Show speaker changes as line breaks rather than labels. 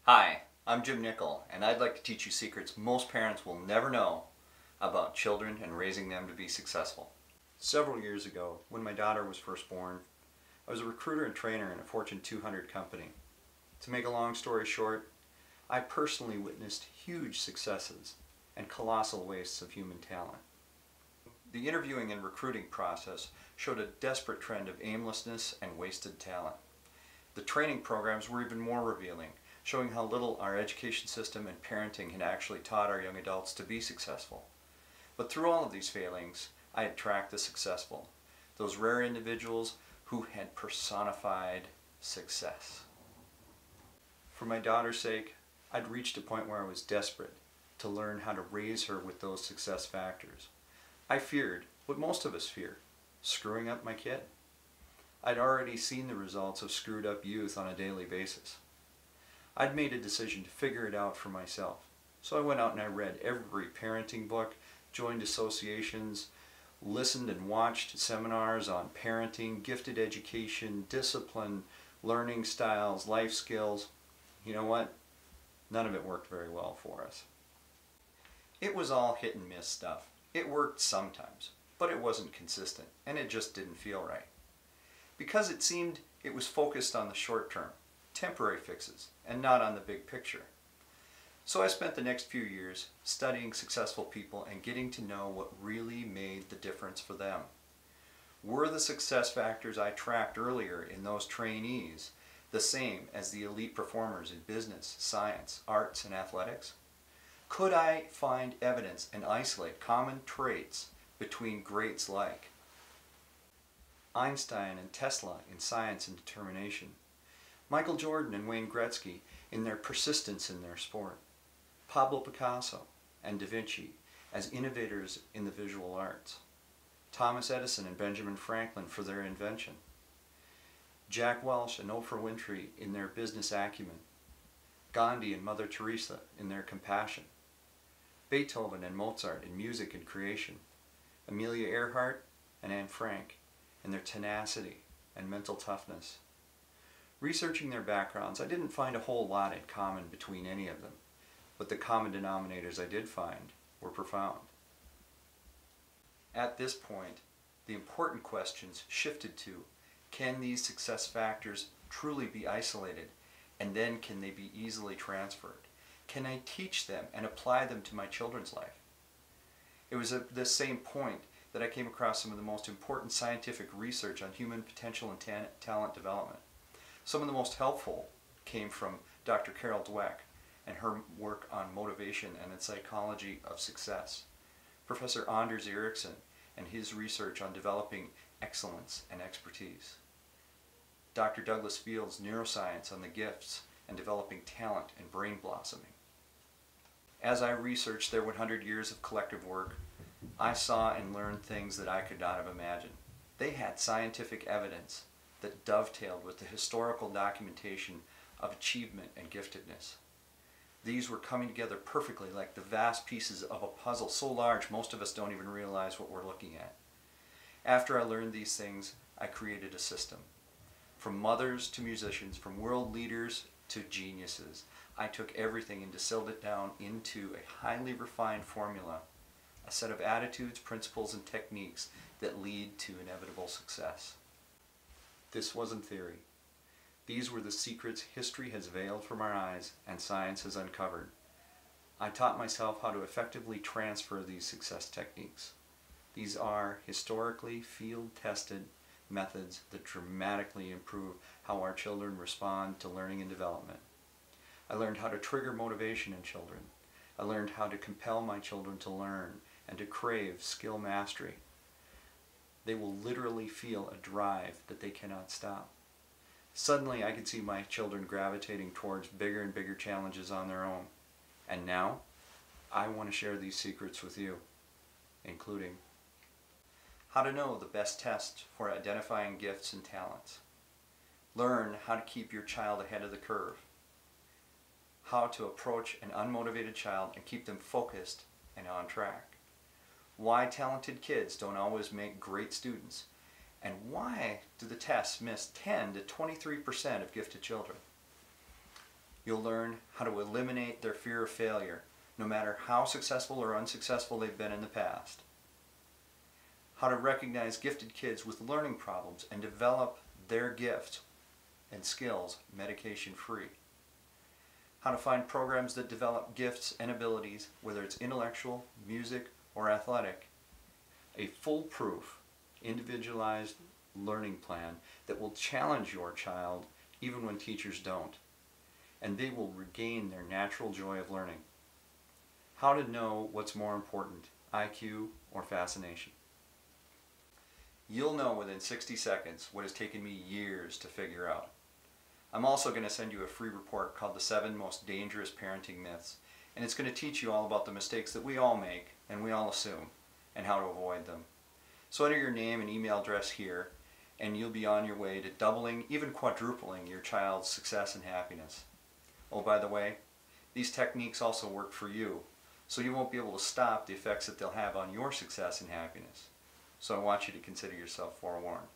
Hi, I'm Jim Nickel, and I'd like to teach you secrets most parents will never know about children and raising them to be successful. Several years ago, when my daughter was first born, I was a recruiter and trainer in a Fortune 200 company. To make a long story short, I personally witnessed huge successes and colossal wastes of human talent. The interviewing and recruiting process showed a desperate trend of aimlessness and wasted talent. The training programs were even more revealing, showing how little our education system and parenting had actually taught our young adults to be successful. But through all of these failings, I had tracked the successful, those rare individuals who had personified success. For my daughter's sake, I'd reached a point where I was desperate to learn how to raise her with those success factors. I feared what most of us fear, screwing up my kid. I'd already seen the results of screwed up youth on a daily basis. I'd made a decision to figure it out for myself. So I went out and I read every parenting book, joined associations, listened and watched seminars on parenting, gifted education, discipline, learning styles, life skills. You know what? None of it worked very well for us. It was all hit and miss stuff. It worked sometimes, but it wasn't consistent, and it just didn't feel right. Because it seemed it was focused on the short term, temporary fixes, and not on the big picture. So I spent the next few years studying successful people and getting to know what really made the difference for them. Were the success factors I tracked earlier in those trainees the same as the elite performers in business, science, arts, and athletics? Could I find evidence and isolate common traits between greats like Einstein and Tesla in science and determination, Michael Jordan and Wayne Gretzky in their persistence in their sport, Pablo Picasso and Da Vinci as innovators in the visual arts, Thomas Edison and Benjamin Franklin for their invention, Jack Welch and Oprah Winfrey in their business acumen, Gandhi and Mother Teresa in their compassion, Beethoven and Mozart in music and creation, Amelia Earhart and Anne Frank in their tenacity and mental toughness. Researching their backgrounds, I didn't find a whole lot in common between any of them, but the common denominators I did find were profound. At this point, the important questions shifted to, can these success factors truly be isolated, and then can they be easily transferred? Can I teach them and apply them to my children's life? It was at this same point that I came across some of the most important scientific research on human potential and talent development. Some of the most helpful came from Dr. Carol Dweck and her work on motivation and the psychology of success, Professor Anders Ericsson and his research on developing excellence and expertise, Dr. Douglas Field's neuroscience on the gifts and developing talent and brain blossoming. As I researched their 100 years of collective work, I saw and learned things that I could not have imagined. They had scientific evidence that dovetailed with the historical documentation of achievement and giftedness. These were coming together perfectly like the vast pieces of a puzzle so large most of us don't even realize what we're looking at. After I learned these things, I created a system. From mothers to musicians, from world leaders to geniuses, I took everything and distilled it down into a highly refined formula, a set of attitudes, principles, and techniques that lead to inevitable success. This wasn't theory. These were the secrets history has veiled from our eyes and science has uncovered. I taught myself how to effectively transfer these success techniques. These are historically field-tested methods that dramatically improve how our children respond to learning and development. I learned how to trigger motivation in children. I learned how to compel my children to learn and to crave skill mastery. They will literally feel a drive that they cannot stop. Suddenly I could see my children gravitating towards bigger and bigger challenges on their own. And now, I want to share these secrets with you, including how to know the best test for identifying gifts and talents, learn how to keep your child ahead of the curve, how to approach an unmotivated child and keep them focused and on track, why talented kids don't always make great students, and why do the tests miss 10 to 23% of gifted children. You'll learn how to eliminate their fear of failure, no matter how successful or unsuccessful they've been in the past. How to recognize gifted kids with learning problems and develop their gifts and skills medication-free. How to find programs that develop gifts and abilities, whether it's intellectual, music, or athletic. A foolproof, individualized learning plan that will challenge your child even when teachers don't, and they will regain their natural joy of learning. How to know what's more important, IQ or fascination. You'll know within 60 seconds what has taken me years to figure out. I'm also going to send you a free report called The 7 Most Dangerous Parenting Myths, and it's going to teach you all about the mistakes that we all make and we all assume, and how to avoid them. So enter your name and email address here, and you'll be on your way to doubling, even quadrupling your child's success and happiness. Oh, by the way, these techniques also work for you, so you won't be able to stop the effects that they'll have on your success and happiness. So I want you to consider yourself forewarned.